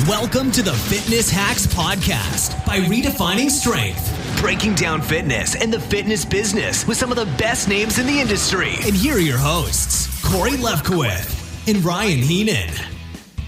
Welcome to the Fitness Hacks Podcast by Redefining Strength. Breaking down fitness and the fitness business with some of the best names in the industry. And here are your hosts, Corey Lefkowitz and Ryan Heenan.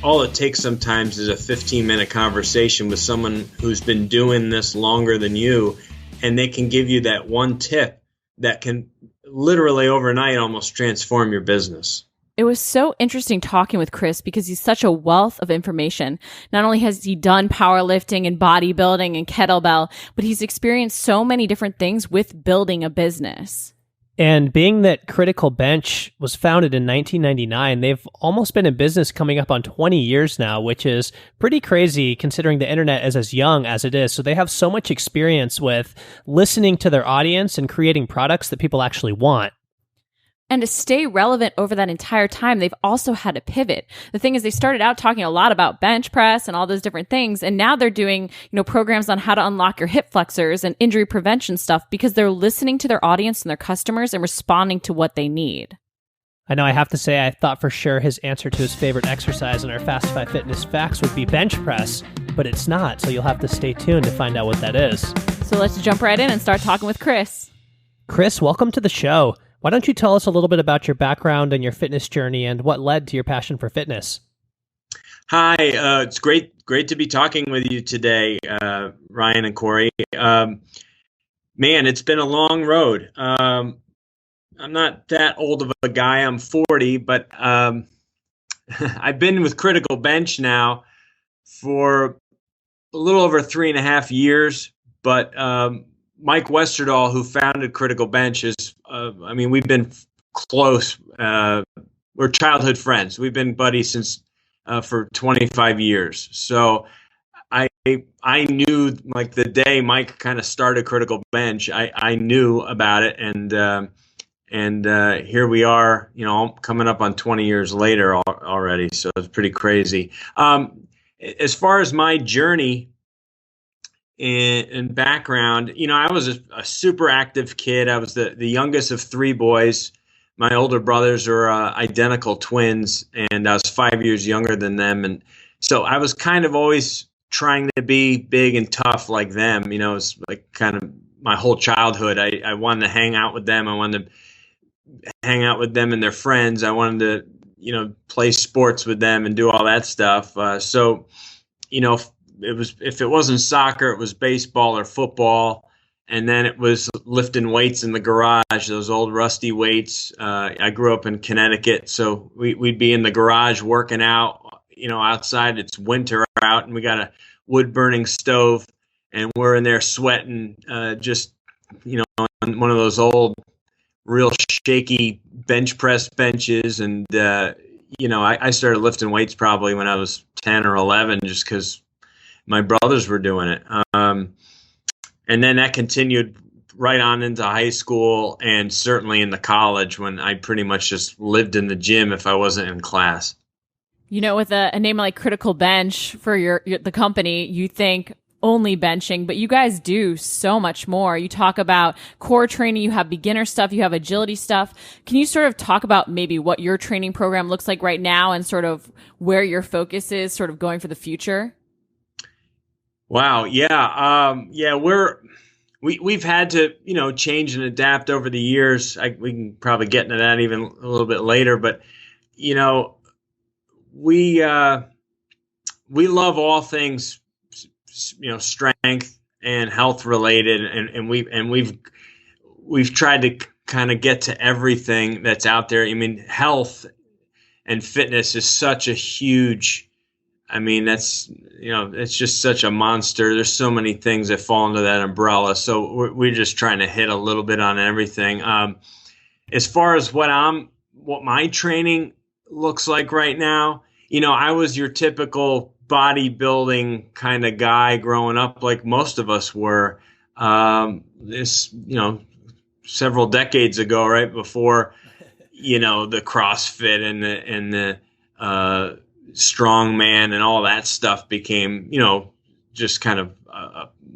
All it takes sometimes is a 15-minute conversation with someone who's been doing this longer than you, and they can give you that one tip that can literally overnight almost transform your business. It was so interesting talking with Chris because he's such a wealth of information. Not only has he done powerlifting and bodybuilding and kettlebell, but he's experienced so many different things with building a business. And being that Critical Bench was founded in 1999, they've almost been in business coming up on 20 years now, which is pretty crazy considering the internet is as young as it is. So they have so much experience with listening to their audience and creating products that people actually want. And to stay relevant over that entire time, they've also had to pivot. The thing is, they started out talking a lot about bench press and all those different things. And now they're doing, programs on how to unlock your hip flexors and injury prevention stuff because they're listening to their audience and their customers and responding to what they need. I know I have to say, I thought for sure his answer to his favorite exercise in our Fast 5 Fitness Facts would be bench press, but it's not. So you'll have to stay tuned to find out what that is. So let's jump right in and start talking with Chris. Chris, welcome to the show. Why don't you tell us a little bit about your background and your fitness journey and what led to your passion for fitness? Hi, it's great to be talking with you today, Ryan and Corey. Man, it's been a long road. I'm not that old of a guy. I'm 40, but I've been with Critical Bench now for a little over 3.5 years, but Mike Westerdahl, who founded Critical Bench, is, we've been close. We're childhood friends. We've been buddies since for 25 years. So I knew, like, the day Mike kind of started Critical Bench, I knew about it, and here we are, coming up on 20 years later already. So it's pretty crazy. As far as my journey in background, I was a super active kid. I was the youngest of 3 boys. My older brothers are identical twins, and I was 5 years younger than them. And so I was kind of always trying to be big and tough like them. It's like kind of my whole childhood. I wanted to hang out with them. I wanted to hang out with them and their friends. I wanted to, play sports with them and do all that stuff. If it wasn't soccer, it was baseball or football, and then it was lifting weights in the garage, those old rusty weights. I grew up in Connecticut, so we'd be in the garage working out, outside. It's winter out, and we got a wood-burning stove, and we're in there sweating, on one of those old, real shaky bench press benches. And, I started lifting weights probably when I was 10 or 11 just because my brothers were doing it. And then that continued right on into high school and certainly into college when I pretty much just lived in the gym if I wasn't in class. With a name like Critical Bench for the company, you think only benching, but you guys do so much more. You talk about core training, you have beginner stuff, you have agility stuff. Can you sort of talk about maybe what your training program looks like right now and sort of where your focus is sort of going for the future? Wow. Yeah. We've had to, change and adapt over the years. We can probably get into that even a little bit later, but, we love all things, strength and health related. And we've tried to kind of get to everything that's out there. Health and fitness is such a huge, that's, it's just such a monster. There's so many things that fall under that umbrella. So we're just trying to hit a little bit on everything. As far as what my training looks like right now, I was your typical bodybuilding kind of guy growing up, like most of us were. Several decades ago, right before, the CrossFit and the strongman and all that stuff became, just kind of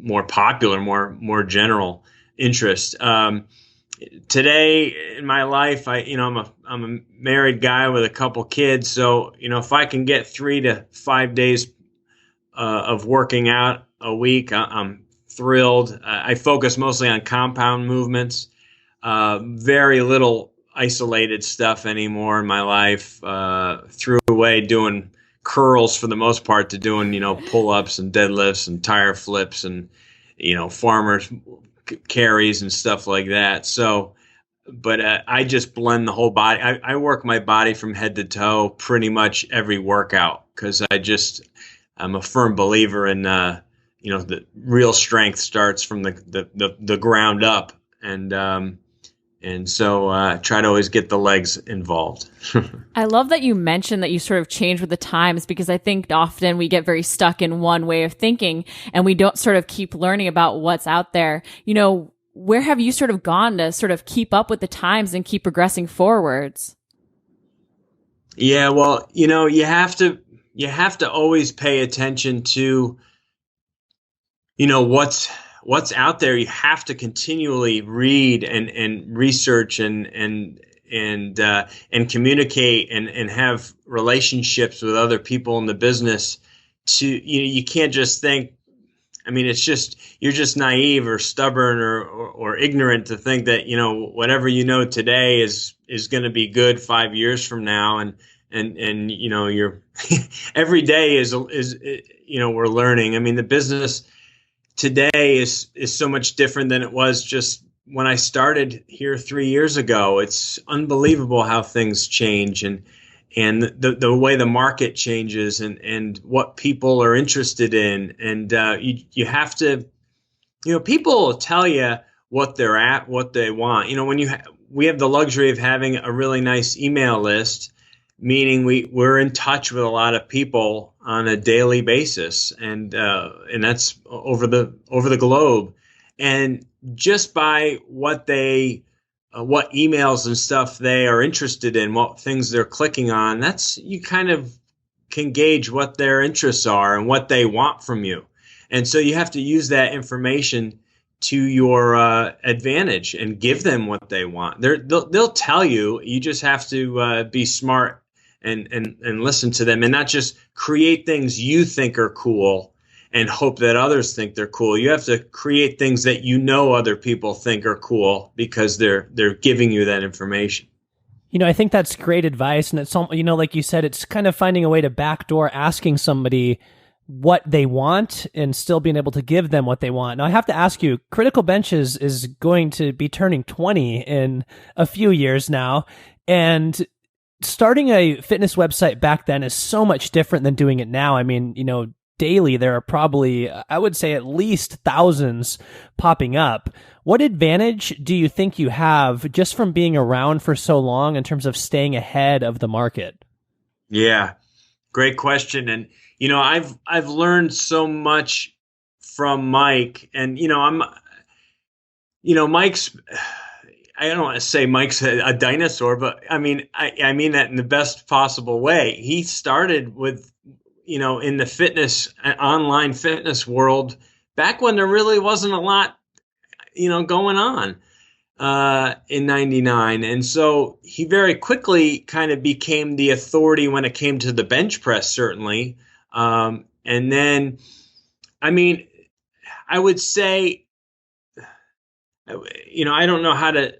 more popular, more general interest. Today in my life, I'm a married guy with a couple kids. So, if I can get 3 to 5 days of working out a week, I'm thrilled. I focus mostly on compound movements, very little isolated stuff anymore in my life. Threw away doing curls for the most part to doing, pull-ups and deadlifts and tire flips and, farmers carries and stuff like that. So, but I just blend the whole body. I work my body from head to toe pretty much every workout because I'm a firm believer in, the real strength starts from the ground up. And so try to always get the legs involved. I love that you mentioned that you sort of change with the times, because I think often we get very stuck in one way of thinking and we don't sort of keep learning about what's out there. Where have you sort of gone to sort of keep up with the times and keep progressing forwards? Yeah, well, you have to always pay attention to, what's out there. You have to continually read and research and communicate and have relationships with other people in the business. You can't just think. I mean, you're just naive or stubborn or ignorant to think that whatever today is going to be good 5 years from now, and you're every day is we're learning. I mean, the business today is so much different than it was just when I started here 3 years ago. It's unbelievable how things change and the way the market changes and what people are interested in. And you have to, people will tell you what they're at, what they want. We have the luxury of having a really nice email list, meaning we're in touch with a lot of people on a daily basis, and that's over the globe. And just by what emails and stuff they are interested in, what things they're clicking on, you kind of can gauge what their interests are and what they want from you. And so you have to use that information to your advantage and give them what they want. They'll tell you. You just have to be smart and listen to them, and not just create things you think are cool and hope that others think they're cool. You have to create things that other people think are cool because they're giving you that information. I think that's great advice. And it's, like you said, it's kind of finding a way to backdoor asking somebody what they want and still being able to give them what they want. Now, I have to ask you, Critical Bench is going to be turning 20 in a few years now. And starting a fitness website back then is so much different than doing it now. I mean, daily there are probably, I would say, at least thousands popping up. What advantage do you think you have just from being around for so long in terms of staying ahead of the market? Yeah, great question. And I've learned so much from Mike, and Mike's, I don't want to say Mike's a dinosaur, but I mean that in the best possible way. He started with, in the online fitness world back when there really wasn't a lot, going on in '99. And so he very quickly kind of became the authority when it came to the bench press, certainly. And then, I mean, I would say, I don't know how to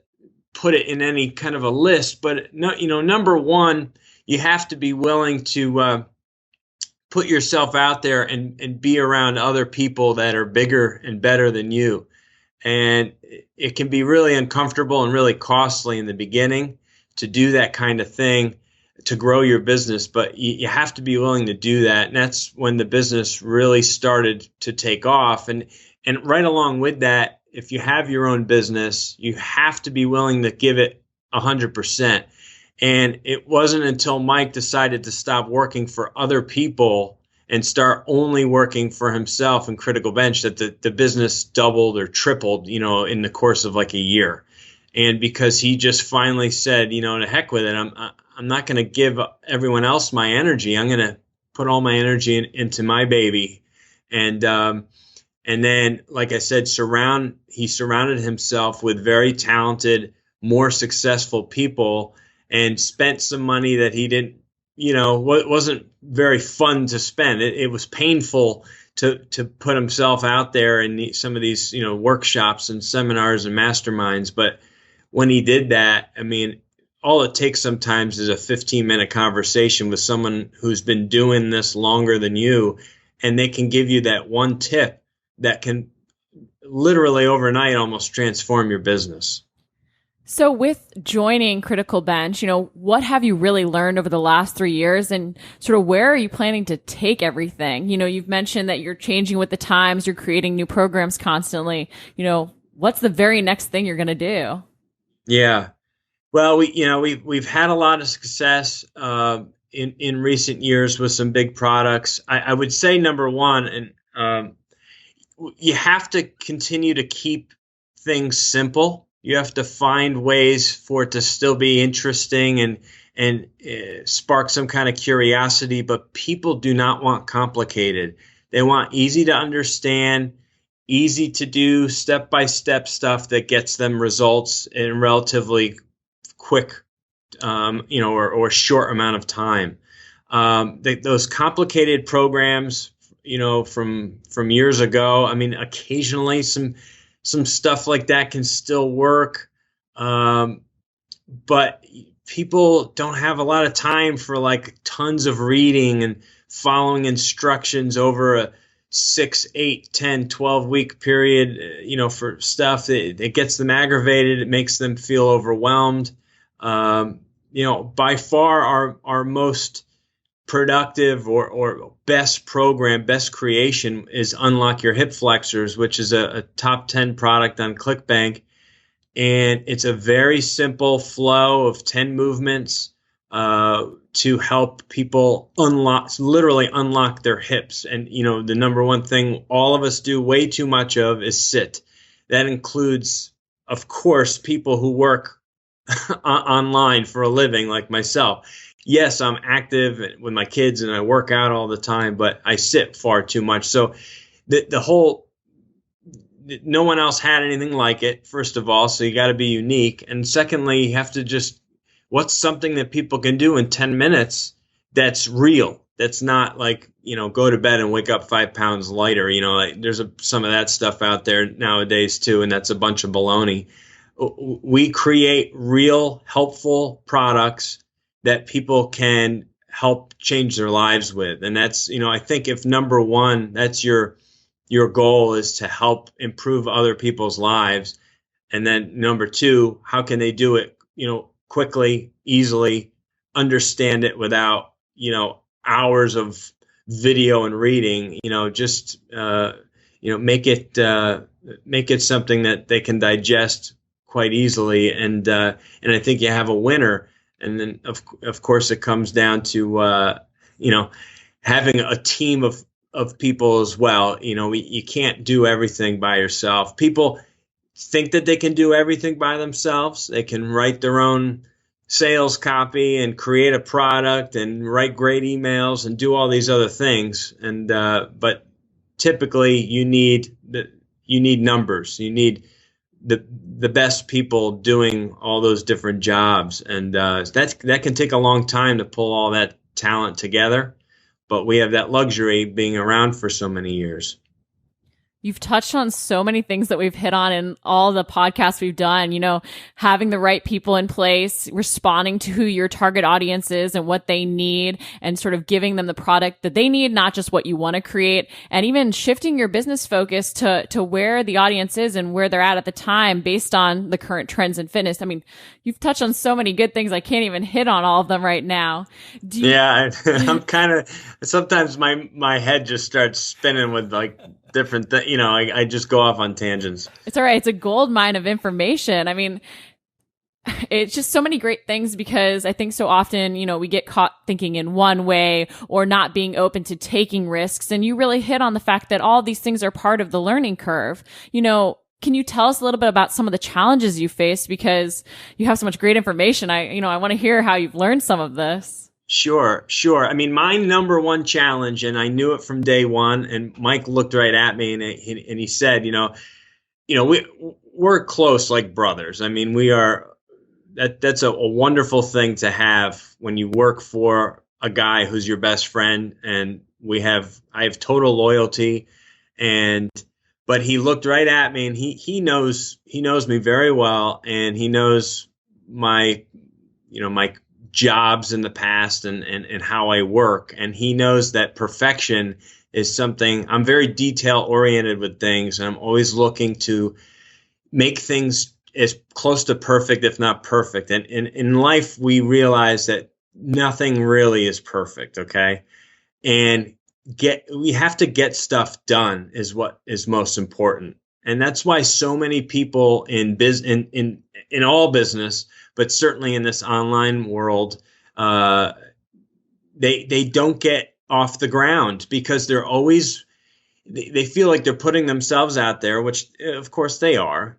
put it in any kind of a list, but no, number one, you have to be willing to put yourself out there and be around other people that are bigger and better than you. And it can be really uncomfortable and really costly in the beginning to do that kind of thing to grow your business, but you have to be willing to do that. And that's when the business really started to take off. And right along with that, if you have your own business, you have to be willing to give it 100%. And it wasn't until Mike decided to stop working for other people and start only working for himself and Critical Bench that the business doubled or tripled, in the course of like a year. And because he just finally said, to heck with it, I'm not going to give everyone else my energy. I'm going to put all my energy into my baby. And then, like I said, he surrounded himself with very talented, more successful people, and spent some money that he didn't wasn't very fun to spend. It was painful to put himself out there in some of these, workshops and seminars and masterminds. But when he did that, I mean, all it takes sometimes is a 15-minute conversation with someone who's been doing this longer than you, and they can give you that one tip that can literally overnight almost transform your business. So with joining Critical Bench, what have you really learned over the last 3 years, and sort of where are you planning to take everything? You've mentioned that you're changing with the times, you're creating new programs constantly. What's the very next thing you're going to do? Yeah. Well, we've had a lot of success in recent years with some big products. I would say number one, and you have to continue to keep things simple. You have to find ways for it to still be interesting and spark some kind of curiosity. But people do not want complicated. They want easy to understand, easy to do, step-by-step stuff that gets them results in relatively quick, or short amount of time. Those complicated programs, from years ago. I mean, occasionally some stuff like that can still work, but people don't have a lot of time for like tons of reading and following instructions over a 6, 8, 10, 12-week period, for stuff that it gets them aggravated. It makes them feel overwhelmed. By far our most productive or best program, best creation is Unlock Your Hip Flexors, which is a top 10 product on ClickBank. And it's a very simple flow of 10 movements to help people literally unlock their hips. And, the number one thing all of us do way too much of is sit. That includes, of course, people who work online for a living like myself. Yes, I'm active with my kids and I work out all the time, but I sit far too much. So no one else had anything like it, first of all, so you got to be unique. And secondly, you have to what's something that people can do in 10 minutes that's real, that's not like, go to bed and wake up 5 pounds lighter. There's some of that stuff out there nowadays too, and that's a bunch of baloney. We create real, helpful products that people can help change their lives with. And that's, I think if number one, that's your goal is to help improve other people's lives. And then number two, how can they do it, quickly, easily, understand it without, hours of video and reading, make it something that they can digest quite easily. And I think you have a winner. And then, of course, it comes down to, having a team of people as well. You can't do everything by yourself. People think that they can do everything by themselves. They can write their own sales copy and create a product and write great emails and do all these other things. And but typically, you need numbers. You need the best people doing all those different jobs, and that can take a long time to pull all that talent together, but we have that luxury being around for so many years. You've touched on so many things that we've hit on in all the podcasts we've done, having the right people in place, responding to who your target audience is and what they need, and sort of giving them the product that they need, not just what you want to create, and even shifting your business focus to where the audience is and where they're at the time based on the current trends in fitness. I mean, you've touched on so many good things. I can't even hit on all of them right now. I'm kind of, sometimes my head just starts spinning with like different things. I just go off on tangents. It's all right. It's a gold mine of information. I mean, it's just so many great things, because I think so often, we get caught thinking in one way or not being open to taking risks. And you really hit on the fact that all these things are part of the learning curve. Can you tell us a little bit about some of the challenges you faced, because you have so much great information? I want to hear how you've learned some of this. Sure. I mean, my number one challenge, and I knew it from day one, and Mike looked right at me and he said, we're close like brothers. I mean, we are, that's a wonderful thing to have when you work for a guy who's your best friend, and I have total loyalty, but he looked right at me, and he knows me very well, and he knows my jobs in the past and how I work, and he knows that perfection is something. I'm very detail oriented with things, and I'm always looking to make things as close to perfect, if not perfect. And in life, we realize that nothing really is perfect. Okay. And we have to get stuff done is what is most important. And that's why so many people in all business, but certainly in this online world, they don't get off the ground because they're always, they feel like they're putting themselves out there, which of course they are,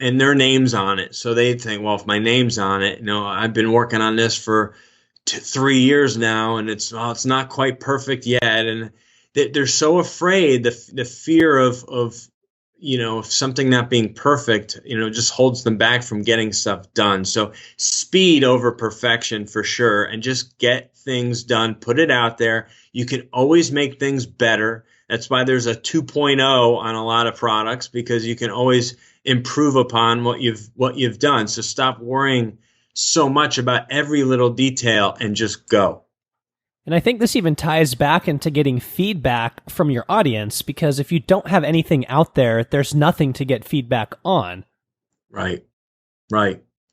and their name's on it. So they think, well, if my name's on it, I've been working on this for 3 years now, and it's not quite perfect yet. And they're so afraid, the fear of something not being perfect, just holds them back from getting stuff done. So speed over perfection for sure, and just get things done, put it out there. You can always make things better. That's why there's a 2.0 on a lot of products, because you can always improve upon what you've done. So stop worrying so much about every little detail and just go. And I think this even ties back into getting feedback from your audience, because if you don't have anything out there, there's nothing to get feedback on. Right.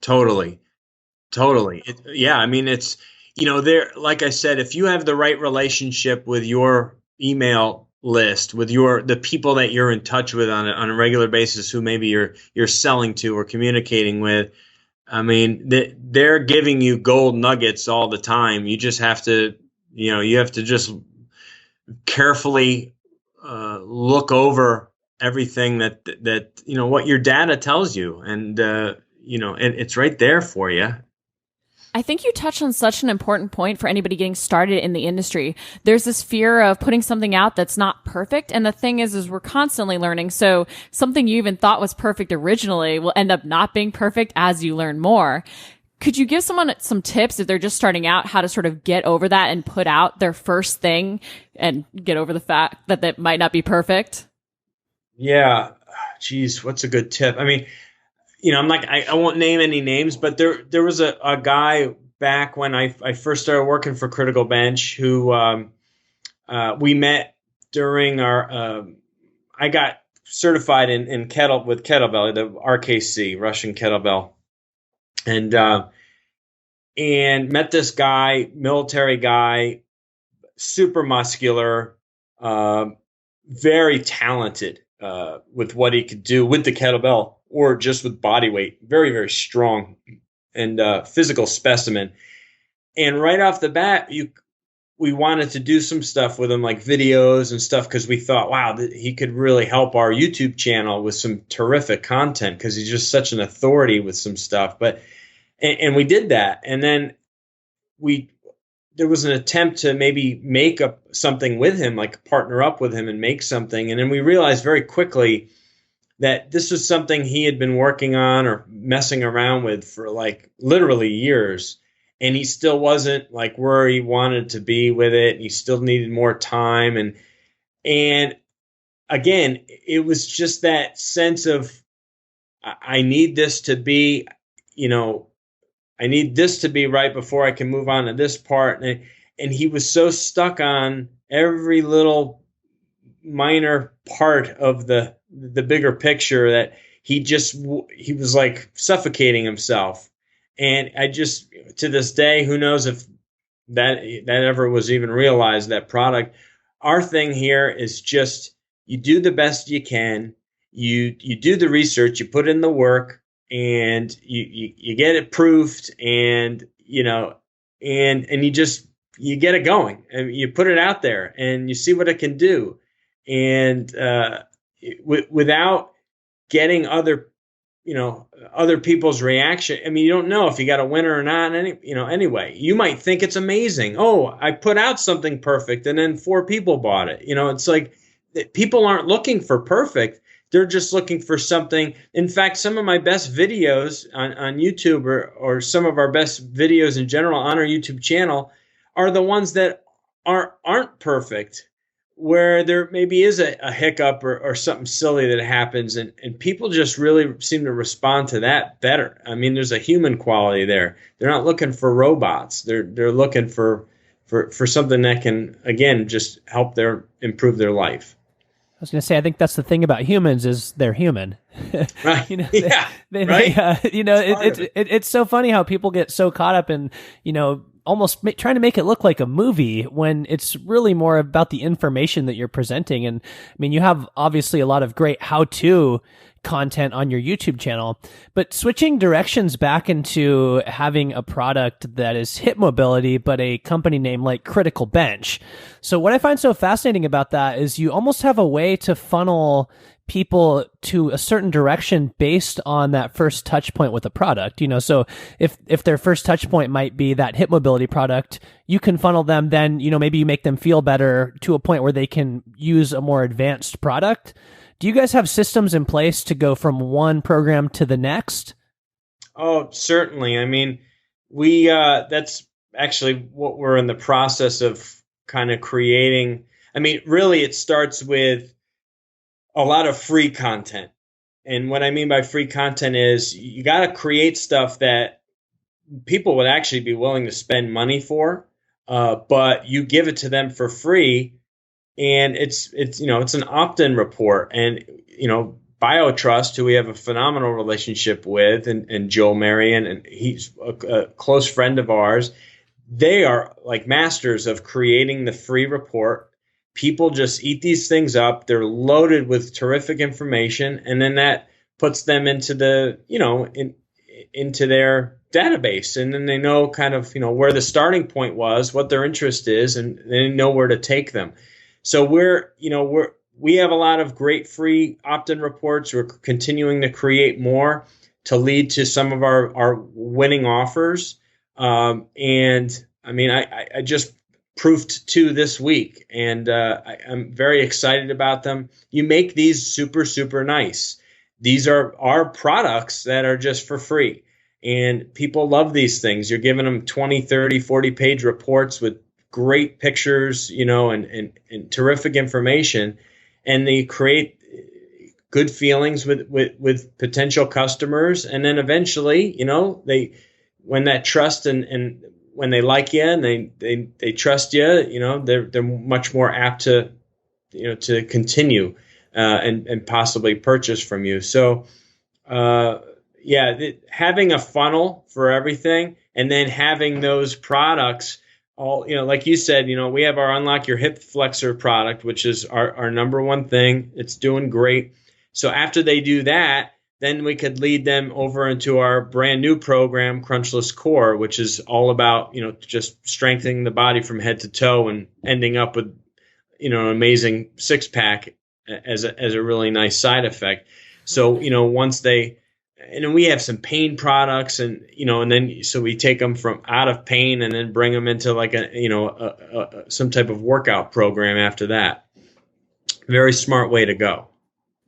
Totally. I mean, it's, like I said, if you have the right relationship with your email list, with the people that you're in touch with on a regular basis, who maybe you're selling to or communicating with, I mean, they're giving you gold nuggets all the time. You just have to, just carefully look over everything that what your data tells you, and and it's right there for you. I think you touched on such an important point for anybody getting started in the industry. There's this fear of putting something out that's not perfect. And the thing is we're constantly learning. So something you even thought was perfect originally will end up not being perfect as you learn more. Could you give someone some tips if they're just starting out, how to sort of get over that and put out their first thing and get over the fact that that might not be perfect? Yeah. Geez, what's a good tip? I mean, I won't name any names, but there was a guy back when I first started working for Critical Bench who we met during I got certified with kettlebell, the RKC, Russian kettlebell, and met this guy, military guy, super muscular, very talented with what he could do with the kettlebell or just with body weight. Very, very strong and physical specimen. And right off the bat, we wanted to do some stuff with him, like videos and stuff, because we thought, wow, he could really help our YouTube channel with some terrific content, because he's just such an authority with some stuff. And we did that. And then there was an attempt to maybe make something with him, like partner up with him and make something. And then we realized very quickly that this was something he had been working on or messing around with for like literally years. And he still wasn't like where he wanted to be with it. He still needed more time. And again, it was just that sense of, I need this to be, I need this to be right before I can move on to this part. And he was so stuck on every little minor part of the bigger picture that he was like suffocating himself. And I just, to this day, who knows if that ever was even realized, that product. Our thing here is just, you do the best you can. You do the research, you put in the work, and you get it proofed, and you get it going, and you put it out there, and you see what it can do. And without getting other people's reaction, I mean, you don't know if you got a winner or not. Anyway, you might think it's amazing. Oh, I put out something perfect, and then 4 people bought it. It's like people aren't looking for perfect. They're just looking for something. In fact, some of my best videos on YouTube or some of our best videos in general on our YouTube channel are the ones that aren't perfect, where there maybe is a hiccup or something silly that happens, and people just really seem to respond to that better. I mean, there's a human quality there. They're not looking for robots. They're looking for something that can, again, just help improve their life. I was going to say, I think that's the thing about humans is they're human. Right. You know, yeah. right. It's so funny how people get so caught up in, almost trying to make it look like a movie when it's really more about the information that you're presenting. And I mean, you have obviously a lot of great how-to content on your YouTube channel, but switching directions back into having a product that is hip mobility, but a company name like Critical Bench. So what I find so fascinating about that is you almost have a way to funnel people to a certain direction based on that first touch point with a product. So if their first touch point might be that hip mobility product, you can funnel them, then, maybe you make them feel better to a point where they can use a more advanced product. Do you guys have systems in place to go from one program to the next? Oh, certainly. I mean, we that's actually what we're in the process of kind of creating. I mean, really, it starts with a lot of free content. And what I mean by free content is you got to create stuff that people would actually be willing to spend money for, but you give it to them for free. And it's an opt-in report, and BioTrust, who we have a phenomenal relationship with, and Joe Marion, and he's a close friend of ours. They are like masters of creating the free report. People just eat these things up. They're loaded with terrific information, and then that puts them into into their database, and then they know kind of where the starting point was, what their interest is, and they know where to take them. So we have a lot of great free opt-in reports. We're continuing to create more to lead to some of our winning offers. And I mean, I just proofed 2 this week, and I'm very excited about them. You make these super, super nice. These are our products that are just for free, and people love these things. You're giving them 20, 30, 40-page reports with great pictures, and terrific information, and they create good feelings with potential customers. And then eventually, when that trust and when they like you and they trust you, they're much more apt to continue and possibly purchase from you. So having a funnel for everything, and then having those products all, like you said, we have our Unlock Your Hip Flexor product, which is our number one thing. It's doing great. So after they do that, then we could lead them over into our brand new program, Crunchless Core, which is all about, just strengthening the body from head to toe and ending up with, an amazing 6-pack as a really nice side effect. So, once they, and then we have some pain products, and then so we take them from out of pain and then bring them into like some type of workout program after that. Very smart way to go.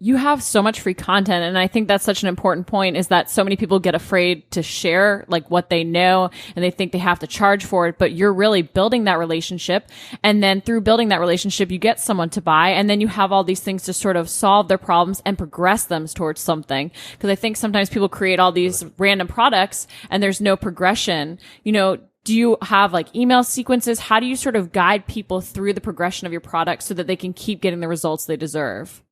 You have so much free content, and I think that's such an important point, is that so many people get afraid to share like what they know, and they think they have to charge for it, but you're really building that relationship. And then through building that relationship, you get someone to buy, and then you have all these things to sort of solve their problems and progress them towards something. Because I think sometimes people create all these random products and there's no progression. Do you have like email sequences? How do you sort of guide people through the progression of your product so that they can keep getting the results they deserve?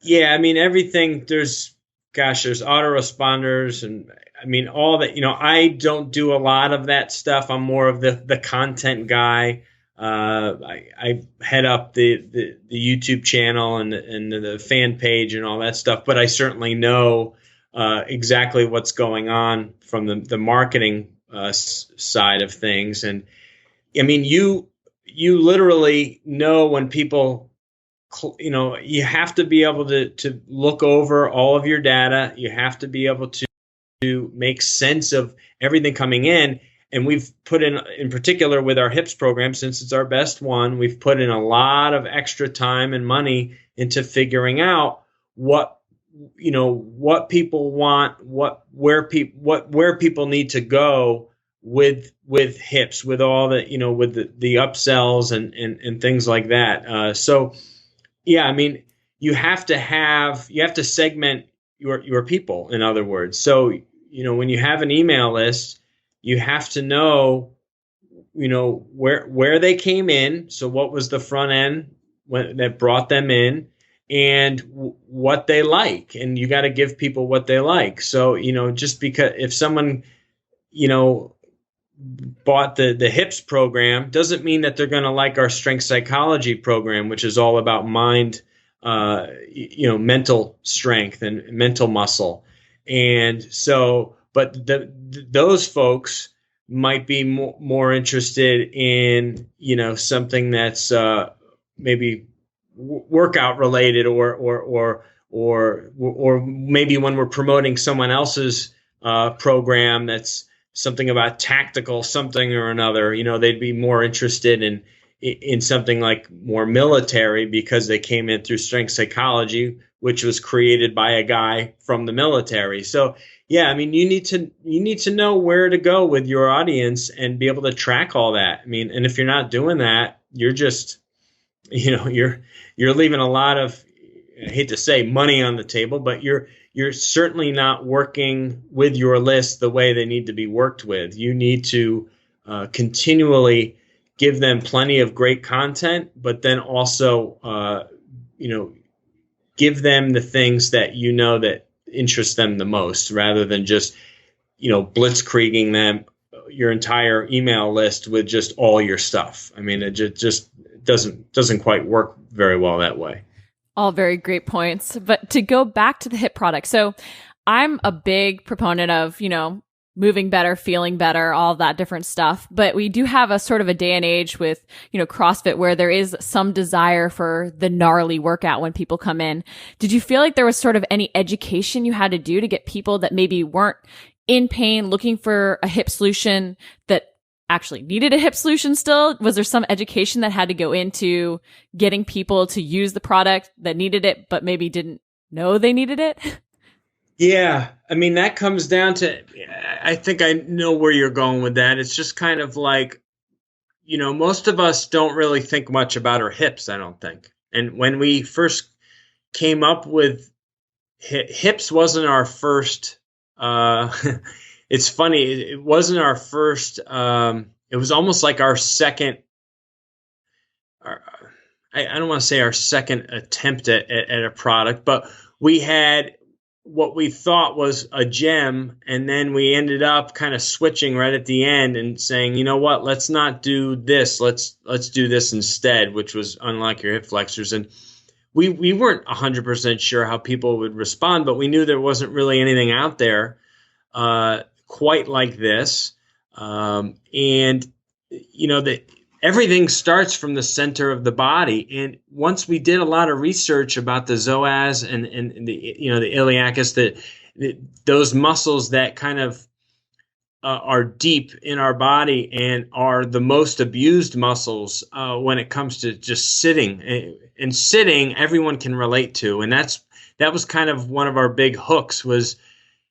Yeah, I mean, everything, there's autoresponders, and I mean, all that, I don't do a lot of that stuff. I'm more of the content guy. I head up the YouTube channel and the fan page and all that stuff, but I certainly know exactly what's going on from the marketing side of things. And I mean, you literally know when people, you have to be able to look over all of your data. You have to be able to make sense of everything coming in. And we've put in particular with our HIPS program, since it's our best one, we've put in a lot of extra time and money into figuring out what people want, where people need to go with hips, with all the, with the upsells and things like that. So yeah, I mean, you have to segment your people, in other words. So, when you have an email list, you have to know, where they came in. So what was the front end that brought them in, and what they like, and you got to give people what they like. So, just because if someone, bought the hips program doesn't mean that they're going to like our strength psychology program, which is all about mind, mental strength and mental muscle. And so, but those folks might be more interested in, something that's maybe workout related, or maybe when we're promoting someone else's program that's something about tactical something or another, they'd be more interested in something like more military, because they came in through strength psychology, which was created by a guy from the military. So yeah, I mean, you need to know where to go with your audience and be able to track all that. I mean, and if you're not doing that, you're just, you're leaving a lot of, I hate to say, money on the table, but you're certainly not working with your list the way they need to be worked with. You need to continually give them plenty of great content, but then also, give them the things that that interest them the most, rather than just, blitzkrieging them your entire email list with just all your stuff. I mean, it just doesn't quite work very well that way. All very great points. But to go back to the hip product. So I'm a big proponent of, moving better, feeling better, all of that different stuff. But we do have a sort of a day and age with, CrossFit, where there is some desire for the gnarly workout when people come in. Did you feel like there was sort of any education you had to do to get people that maybe weren't in pain, looking for a hip solution, that actually needed a hip solution still? Was there some education that had to go into getting people to use the product that needed it, but maybe didn't know they needed it? Yeah. I mean, that comes down to, I think I know where you're going with that. It's just kind of like, most of us don't really think much about our hips, I don't think. And when we first came up with hips, wasn't our first, it's funny, it wasn't our first, it was almost like our second, I don't want to say our second attempt at a product, but we had what we thought was a gem, and then we ended up kind of switching right at the end and saying, you know what, let's not do this, let's do this instead, which was unlike your hip flexors. And we weren't 100% sure how people would respond, but we knew there wasn't really anything out there quite like this. And everything starts from the center of the body. And once we did a lot of research about the psoas and the, the iliacus, those muscles that kind of are deep in our body and are the most abused muscles when it comes to just sitting. And sitting, everyone can relate to. And that was kind of one of our big hooks was,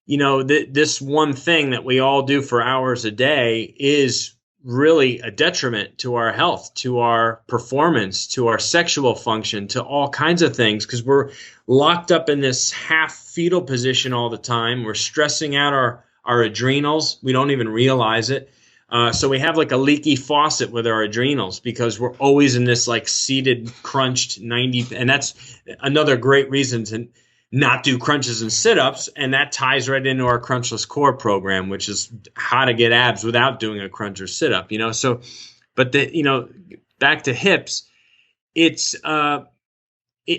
this one thing that we all do for hours a day is really a detriment to our health, to our performance, to our sexual function, to all kinds of things, because we're locked up in this half fetal position all the time. We're stressing out our adrenals. We don't even realize it. So we have like a leaky faucet with our adrenals because we're always in this like seated, crunched 90. And that's another great reason to not do crunches and sit-ups, and that ties right into our Crunchless Core program, which is how to get abs without doing a crunch or sit-up. So, but back to hips, it's I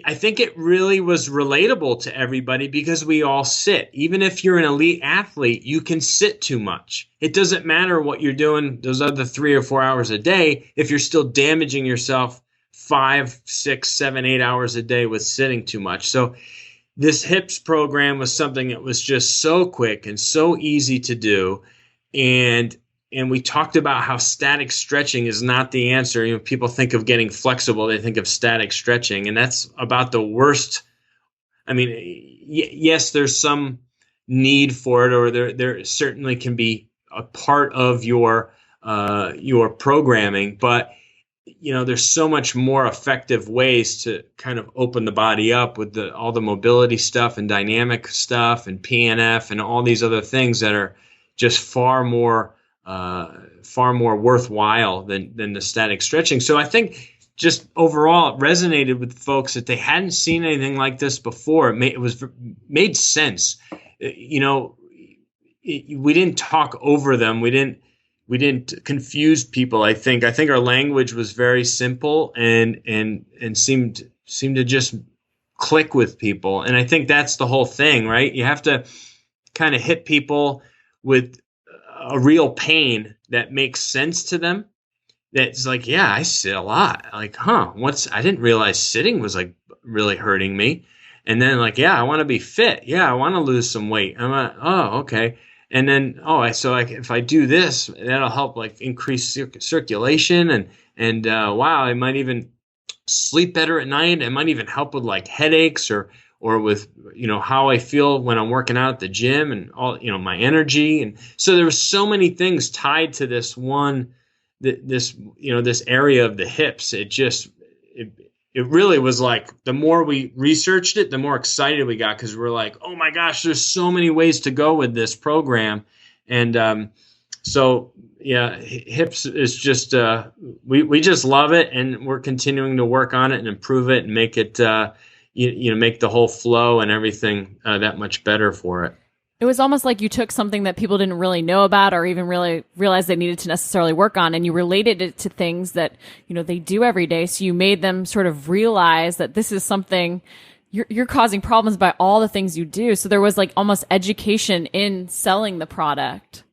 think it really was relatable to everybody because we all sit. Even if you're an elite athlete, you can sit too much. It doesn't matter what you're doing those other 3 or 4 hours a day if you're still damaging yourself 5, 6, 7, 8 hours a day with sitting too much. So this hips program was something that was just so quick and so easy to do. And we talked about how static stretching is not the answer. People think of getting flexible, they think of static stretching, and that's about the worst. I mean, yes, there's some need for it, or there certainly can be a part of your programming, but there's so much more effective ways to kind of open the body up with all the mobility stuff and dynamic stuff and PNF and all these other things that are just far more worthwhile than the static stretching. So I think just overall it resonated with folks that they hadn't seen anything like this before. It made sense. We didn't talk over them. We didn't confuse people. I think our language was very simple and seemed to just click with people. And I think that's the whole thing, right? You have to kind of hit people with a real pain that makes sense to them. That's like, yeah, I sit a lot. Like, I didn't realize sitting was like really hurting me. And then like, yeah, I want to be fit. Yeah, I want to lose some weight. I'm like, oh, okay. And then, if I do this, that'll help like increase circulation and wow, I might even sleep better at night. It might even help with like headaches or with, how I feel when I'm working out at the gym and all, my energy. And so there were so many things tied to this this area of the hips. It really was like the more we researched it, the more excited we got because we're like, oh my gosh, there's so many ways to go with this program. And so, yeah, hips is just, we just love it. And we're continuing to work on it and improve it and make it, make the whole flow and everything that much better for it. It was almost like you took something that people didn't really know about or even really realize they needed to necessarily work on, and you related it to things that, they do every day. So you made them sort of realize that this is something you're causing problems by all the things you do. So there was like almost education in selling the product.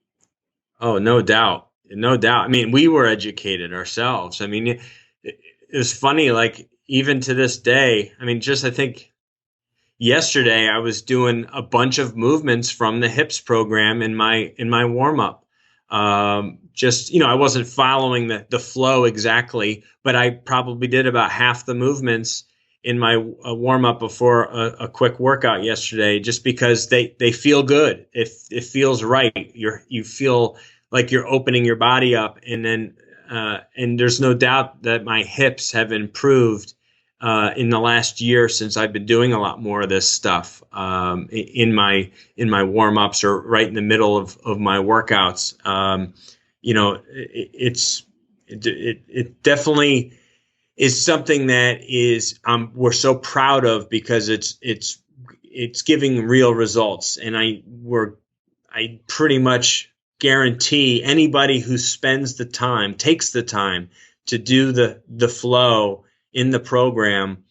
Oh, no doubt. No doubt. I mean, we were educated ourselves. I mean, it was funny, like even to this day, I mean, I think yesterday I was doing a bunch of movements from the hips program in my warm up. I wasn't following the flow exactly, but I probably did about half the movements in my warm up before a quick workout yesterday, just because they feel good. It feels right. You feel like you're opening your body up, and then and there's no doubt that my hips have improved in the last year since I've been doing a lot more of this stuff in my warm ups or right in the middle of my workouts. It definitely is something that we're so proud of because it's giving real results, and I pretty much guarantee anybody who takes the time to do the flow in the program,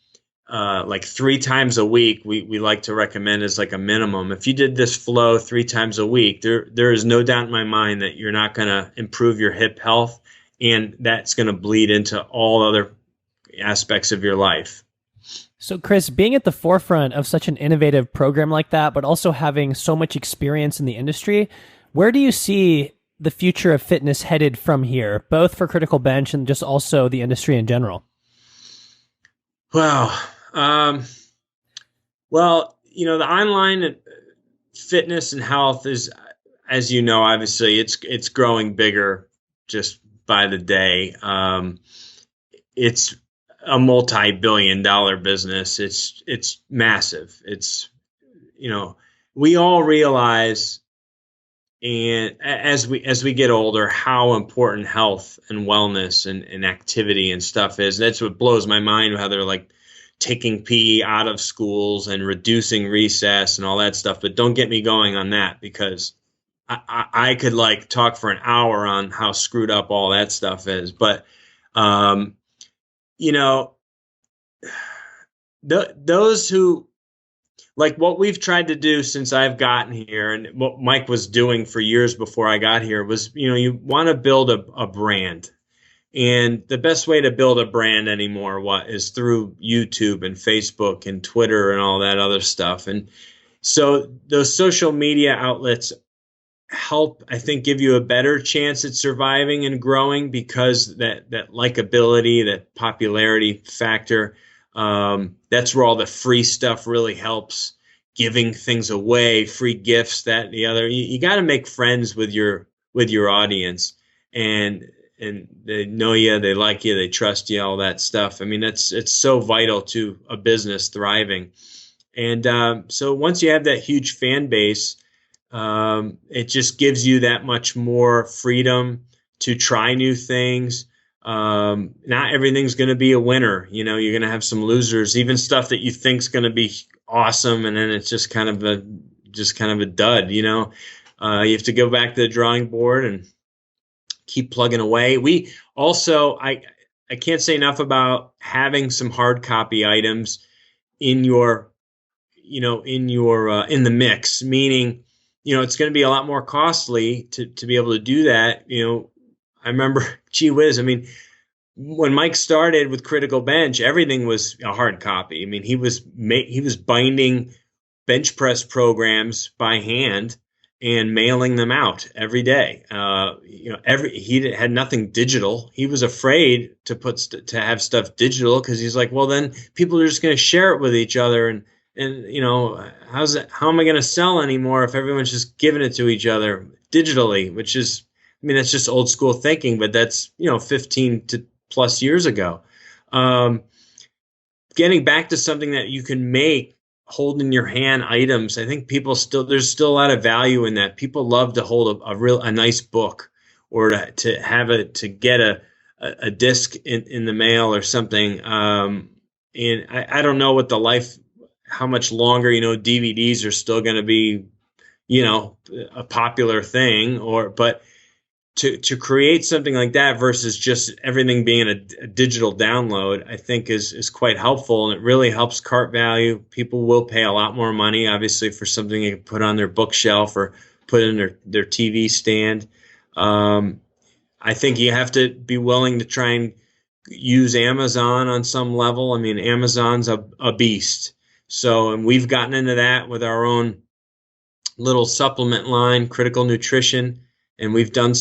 like 3 times a week, we like to recommend as like a minimum. If you did this flow 3 times a week, there is no doubt in my mind that you're not going to improve your hip health, and that's going to bleed into all other aspects of your life. So Chris, being at the forefront of such an innovative program like that, but also having so much experience in the industry, where do you see the future of fitness headed from here, both for Critical Bench and just also the industry in general? Wow. The online fitness and health is, as you know, obviously it's growing bigger just by the day. It's a multi-billion-dollar business. It's massive. We all realize, and as we get older, how important health and wellness and activity and stuff is. That's what blows my mind, how they're like taking PE out of schools and reducing recess and all that stuff. But don't get me going on that, because I could like talk for an hour on how screwed up all that stuff is. But, those who, like what we've tried to do since I've gotten here, and what Mike was doing for years before I got here, was, you want to build a brand. And the best way to build a brand anymore is through YouTube and Facebook and Twitter and all that other stuff. And so those social media outlets help, I think, give you a better chance at surviving and growing, because that likability, that popularity factor, that's where all the free stuff really helps. Giving things away, free gifts, that and the other. You got to make friends with your with your audience, and they know you, they like you, they trust you, all that stuff. I mean, it's so vital to a business thriving. And so once you have that huge fan base, it just gives you that much more freedom to try new things. Not everything's going to be a winner. You know, you're going to have some losers, even stuff that you think's going to be awesome, and then it's just kind of a dud. You know, you have to go back to the drawing board and keep plugging away. We also, I can't say enough about having some hard copy items in your, in the mix, meaning, it's going to be a lot more costly to be able to do that. I remember, gee whiz, I mean, when Mike started with Critical Bench, everything was a hard copy. I mean, he was binding bench press programs by hand and mailing them out every day. He had nothing digital. He was afraid to have stuff digital because he's like, well, then people are just going to share it with each other, and how am I going to sell anymore if everyone's just giving it to each other digitally? Which is, I mean, that's just old school thinking, but that's 15 to plus years ago. Getting back to something that you can make, hold in your hand items. I think there's still a lot of value in that. People love to hold a nice book, or to get a disc in the mail or something. And I don't know how much longer, DVDs are still going to be, a popular thing, but to create something like that versus just everything being a digital download, I think is quite helpful, and it really helps cart value. People will pay a lot more money, obviously, for something they can put on their bookshelf or put in their TV stand. I think you have to be willing to try and use Amazon on some level. I mean, Amazon's a beast. So, and we've gotten into that with our own little supplement line, Critical Nutrition. And we've done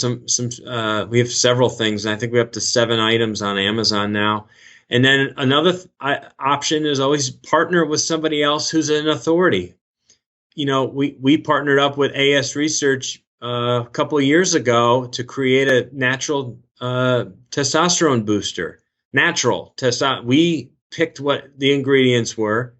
we have several things. And I think we're up to 7 items on Amazon now. And then another option is always partner with somebody else who's an authority. We partnered up with AS Research a couple of years ago to create a natural testosterone booster. Natural testosterone. We picked what the ingredients were,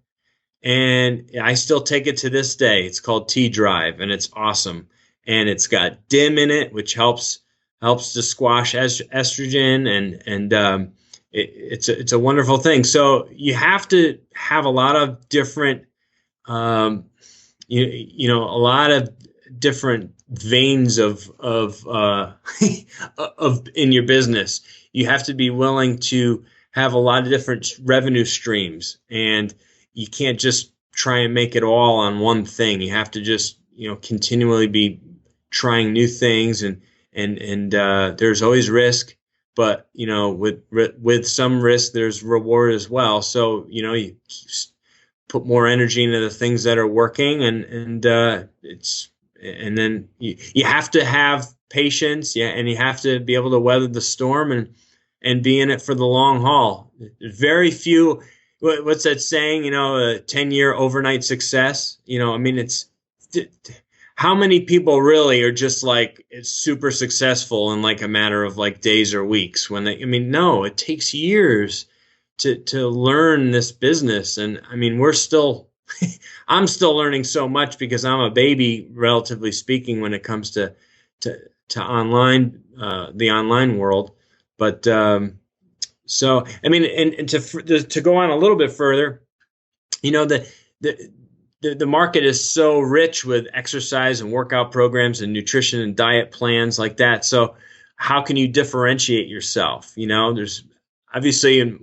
and I still take it to this day. It's called T-Drive, and it's awesome. And it's got DIM in it, which helps to squash estrogen, and it's a wonderful thing. So you have to have a lot of different, a lot of different veins of in your business. You have to be willing to have a lot of different revenue streams, and you can't just try and make it all on one thing. You have to just continually be trying new things, and there's always risk, but with some risk there's reward as well. So you put more energy into the things that are working, and then you have to have patience, and you have to be able to weather the storm and be in it for the long haul. Very few. What's that saying? A 10-year overnight success. I mean, it's. How many people really are just like super successful in like a matter of like days or weeks no, it takes years to learn this business. And I mean, I'm still learning so much because I'm a baby, relatively speaking, when it comes to online, the online world. But, so, I mean, and to go on a little bit further, the market is so rich with exercise and workout programs and nutrition and diet plans like that. So how can you differentiate yourself? There's obviously,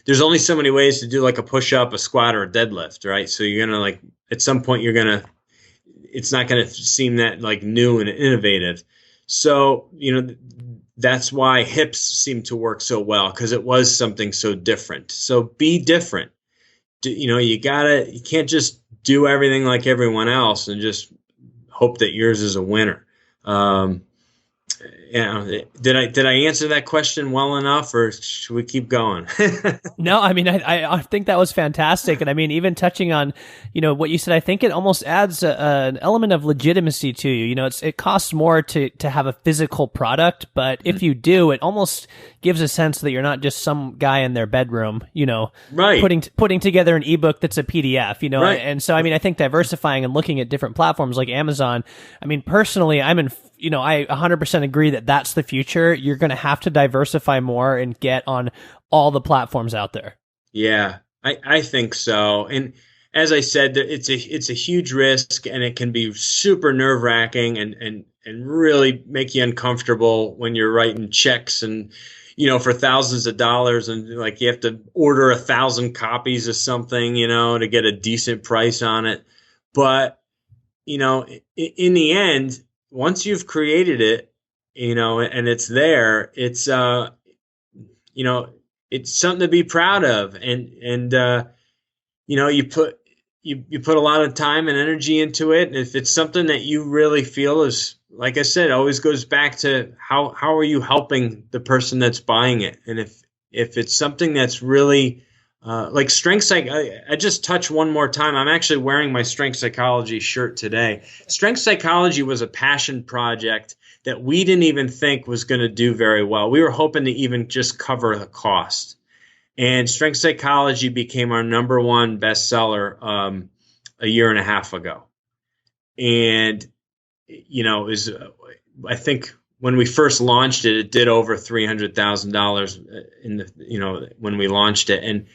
there's only so many ways to do like a push-up, a squat, or a deadlift, right? So you're going to at some point it's not going to seem that like new and innovative. So, that's why hips seem to work so well, because it was something so different. So be different. You can't just do everything like everyone else and just hope that yours is a winner. Did I answer that question well enough, or should we keep going? No, I mean, I think that was fantastic. And I mean, even touching on, what you said, I think it almost adds an element of legitimacy to you. It costs more to have a physical product, but if you do, it almost gives a sense that you're not just some guy in their bedroom, right, putting together an ebook that's a PDF, right. And so, I mean, I think diversifying and looking at different platforms like Amazon, I mean, personally, I 100% agree that that's the future. You're going to have to diversify more and get on all the platforms out there. Yeah, I think so. And as I said, it's a huge risk, and it can be super nerve-wracking and really make you uncomfortable when you're writing checks and for thousands of dollars, and like you have to order 1,000 copies of something to get a decent price on it. But in the end, once you've created it, and it's there, it's it's something to be proud of, and you put a lot of time and energy into it. And if it's something that you really feel is, like I said, it always goes back to how are you helping the person that's buying it. And if it's something that's really like strength psych, I just touch one more time. I'm actually wearing my strength psychology shirt today. Strength psychology was a passion project that we didn't even think was going to do very well. We were hoping to even just cover the cost. And strength psychology became our #1 bestseller a year and a half ago. And, I think when we first launched it, it did over $300,000 when we launched it. And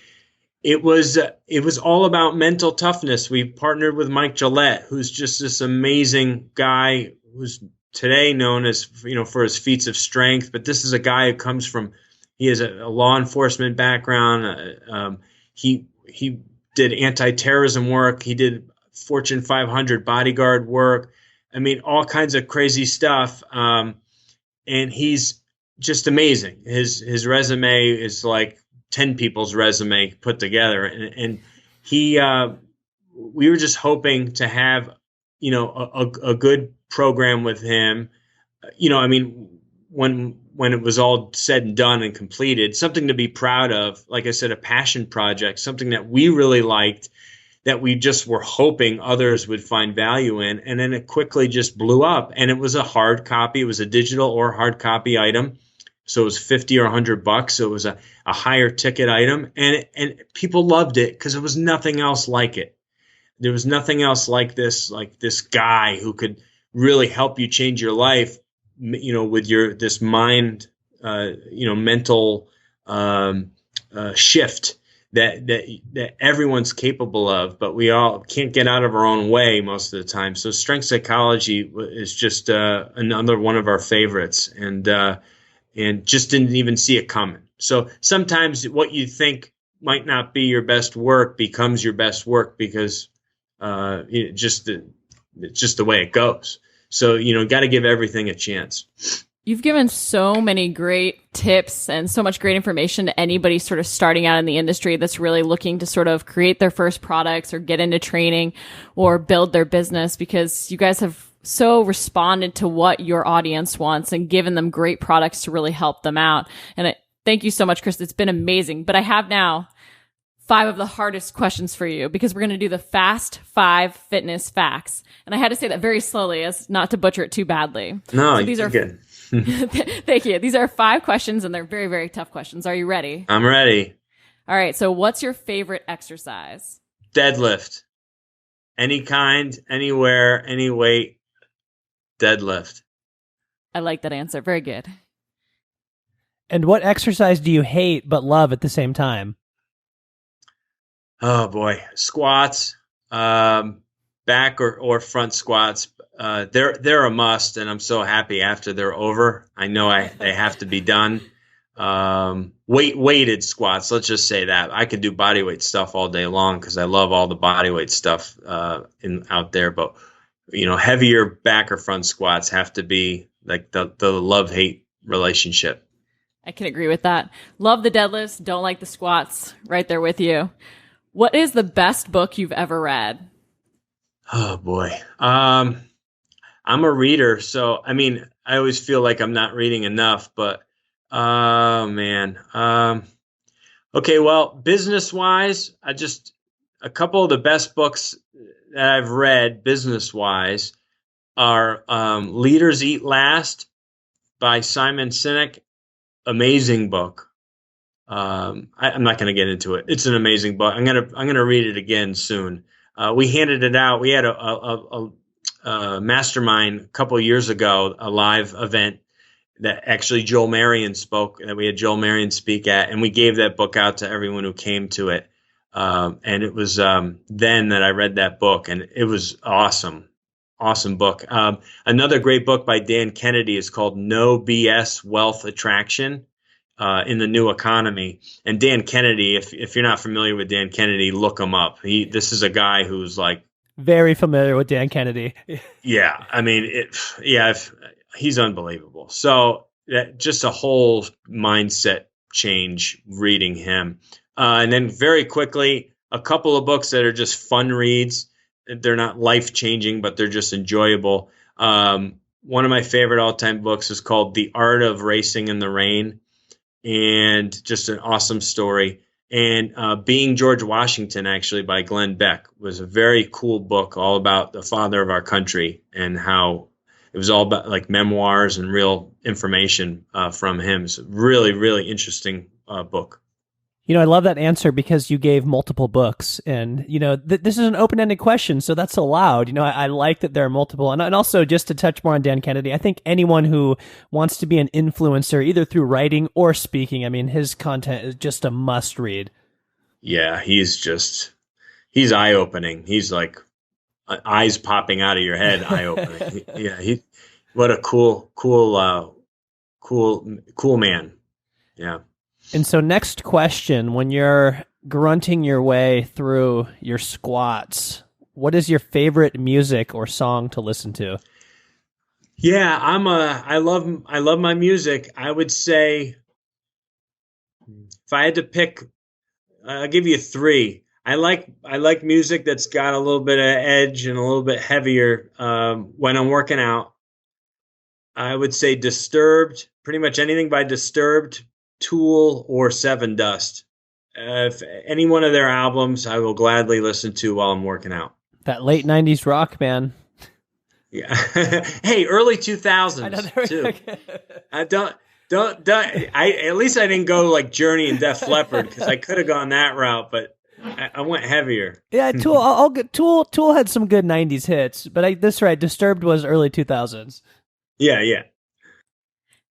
it was all about mental toughness. We partnered with Mike Gillette, who's just this amazing guy who's today known as, for his feats of strength. But this is a guy who comes from, he has a law enforcement background. He did anti-terrorism work. He did Fortune 500 bodyguard work. I mean, all kinds of crazy stuff. And he's just amazing. His resume is like 10 people's resume put together. And he, we were just hoping to have, a good program with him. When it was all said and done and completed, something to be proud of, like I said, a passion project, something that we really liked, that we just were hoping others would find value in. And then it quickly just blew up. And it was a hard copy. It was a digital or hard copy item. So it was $50 or $100. So it was a higher ticket item. And people loved it because there was nothing else like it. There was nothing else like this guy who could really help you change your life, with this mind, mental shift that everyone's capable of, but we all can't get out of our own way most of the time. So strength psychology is just another one of our favorites, and just didn't even see it coming. So sometimes what you think might not be your best work becomes your best work because it's just the way it goes. So, got to give everything a chance. You've given so many great tips and so much great information to anybody sort of starting out in the industry that's really looking to sort of create their first products or get into training or build their business, because you guys have so responded to what your audience wants and given them great products to really help them out. And thank you so much, Chris. It's been amazing. But I have now 5 of the hardest questions for you, because we're going to do the fast 5 fitness facts. And I had to say that very slowly as not to butcher it too badly. No, so these are good. Thank you. These are 5 questions, and they're very, very tough questions. Are you ready? I'm ready. All right. So what's your favorite exercise? Deadlift. Any kind, anywhere, any weight. Deadlift. I like that answer. Very good. And what exercise do you hate but love at the same time? Oh boy, squats, back or front squats. They're a must, and I'm so happy after they're over. I know they have to be done. Weighted squats. Let's just say that I could do bodyweight stuff all day long because I love all the bodyweight stuff out there. But heavier back or front squats have to be like the love-hate relationship. I can agree with that. Love the deadlifts. Don't like the squats. Right there with you. What is the best book you've ever read? Oh boy. I'm a reader. So, I always feel like I'm not reading enough, but oh man. Okay, well, business wise, a couple of the best books that I've read business wise are Leaders Eat Last by Simon Sinek. Amazing book. I'm not going to get into it. It's an amazing book. I'm gonna read it again soon. We handed it out. We had a mastermind a couple of years ago, a live event that actually Joel Marion spoke, that we had Joel Marion speak at, and we gave that book out to everyone who came to it. And it was then that I read that book, and it was awesome. Awesome book. Another great book by Dan Kennedy is called No BS Wealth Attraction in the New Economy. And Dan Kennedy, if you're not familiar with Dan Kennedy, look him up. This is a guy who's like very familiar with Dan Kennedy. Yeah, I mean, he's unbelievable. So that just a whole mindset change reading him. And then very quickly, a couple of books that are just fun reads. They're not life-changing, but they're just enjoyable. One of my favorite all-time books is called The Art of Racing in the Rain, and just an awesome story. And Being George Washington, actually, by Glenn Beck, was a very cool book all about the father of our country and how it was all about like memoirs and real information from him. It's a really, really interesting book. I love that answer because you gave multiple books, and this is an open-ended question, so that's allowed. I like that there are multiple, and also just to touch more on Dan Kennedy, I think anyone who wants to be an influencer, either through writing or speaking, I mean, his content is just a must-read. Yeah, he's eye-opening. He's like eyes popping out of your head, eye-opening. Yeah, what a cool man. Yeah. And so next question, when you're grunting your way through your squats, what is your favorite music or song to listen to? Yeah, I love my music. I would say if I had to pick, I'll give you three. I like music that's got a little bit of edge and a little bit heavier when I'm working out. I would say Disturbed, pretty much anything by Disturbed, Tool, or Seven Dust. If any one of their albums, I will gladly listen to while I'm working out. That late 90s rock, man. Yeah. Hey, early 2000s too. At least I didn't go like Journey and Def Leppard, because I could have gone that route, but I went heavier. Yeah, Tool. Tool had some good 90s hits, but that's right. Disturbed was early 2000s. Yeah.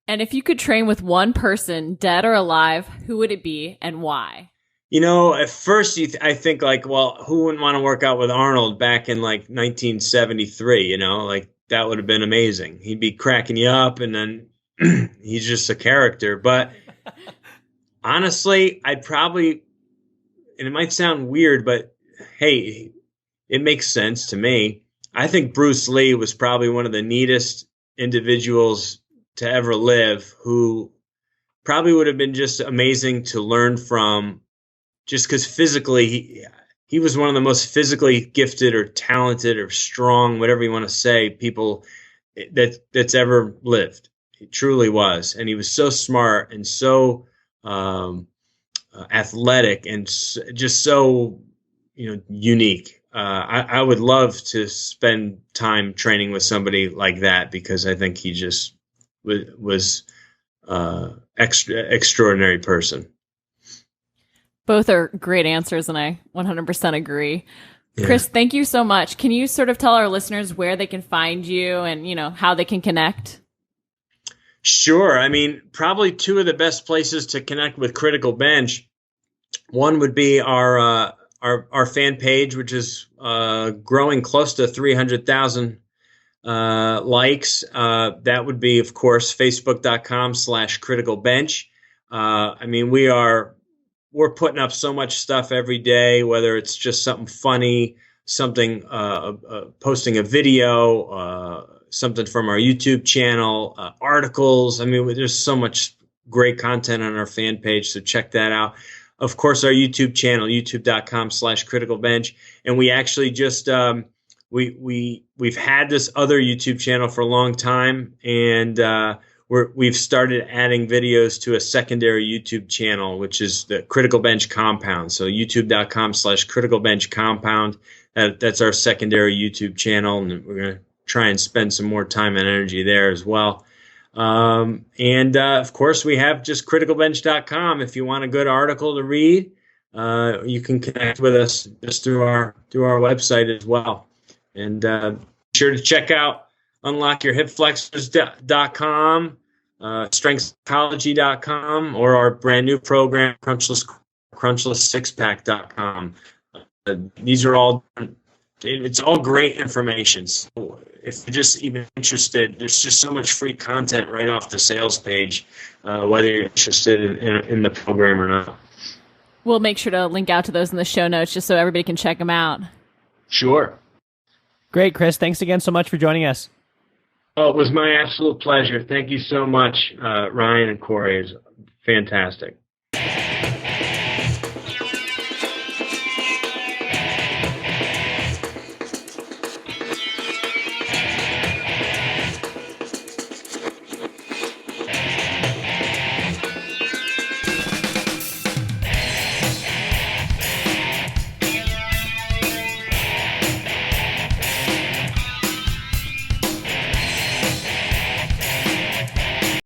And if you could train with one person, dead or alive, who would it be and why? At first I think like, well, who wouldn't want to work out with Arnold back in like 1973? Like that would have been amazing. He'd be cracking you up, and then he's just a character. But honestly, I'd probably, and it might sound weird, but hey, it makes sense to me. I think Bruce Lee was probably one of the neatest individuals to ever live, who probably would have been just amazing to learn from, just because physically he was one of the most physically gifted or talented or strong, whatever you want to say, people that's ever lived. He truly was. And he was so smart and so athletic and just so unique. I would love to spend time training with somebody like that, because I think he just was extraordinary person. Both are great answers, and I 100% agree. Yeah. Chris, thank you so much. Can you sort of tell our listeners where they can find you and how they can connect? Sure. I mean, probably two of the best places to connect with Critical Bench. One would be our fan page, which is growing close to 300,000 likes. That would be, of course, facebook.com/criticalbench. I mean, we're putting up so much stuff every day, whether it's just something funny, something, posting a video, something from our YouTube channel, articles. I mean, there's so much great content on our fan page, so check that out. Of course, our YouTube channel, youtube.com/criticalbench. And we actually just we've had this other YouTube channel for a long time, and we've started adding videos to a secondary YouTube channel, which is the Critical Bench Compound. So youtube.com/Critical Bench Compound. That's our secondary YouTube channel, and we're going to try and spend some more time and energy there as well. And of course, we have just criticalbench.com. If you want a good article to read, you can connect with us just through our website as well. And be sure to check out unlockyourhipflexors.com, strengthspsychology.com, or our brand new program, crunchlesssixpack.com. These are all, it's all great information. So if you're just even interested, there's just so much free content right off the sales page, whether you're interested in the program or not. We'll make sure to link out to those in the show notes just so everybody can check them out. Sure. Great, Chris. Thanks again so much for joining us. Oh, it was my absolute pleasure. Thank you so much, Ryan and Corey. It's fantastic.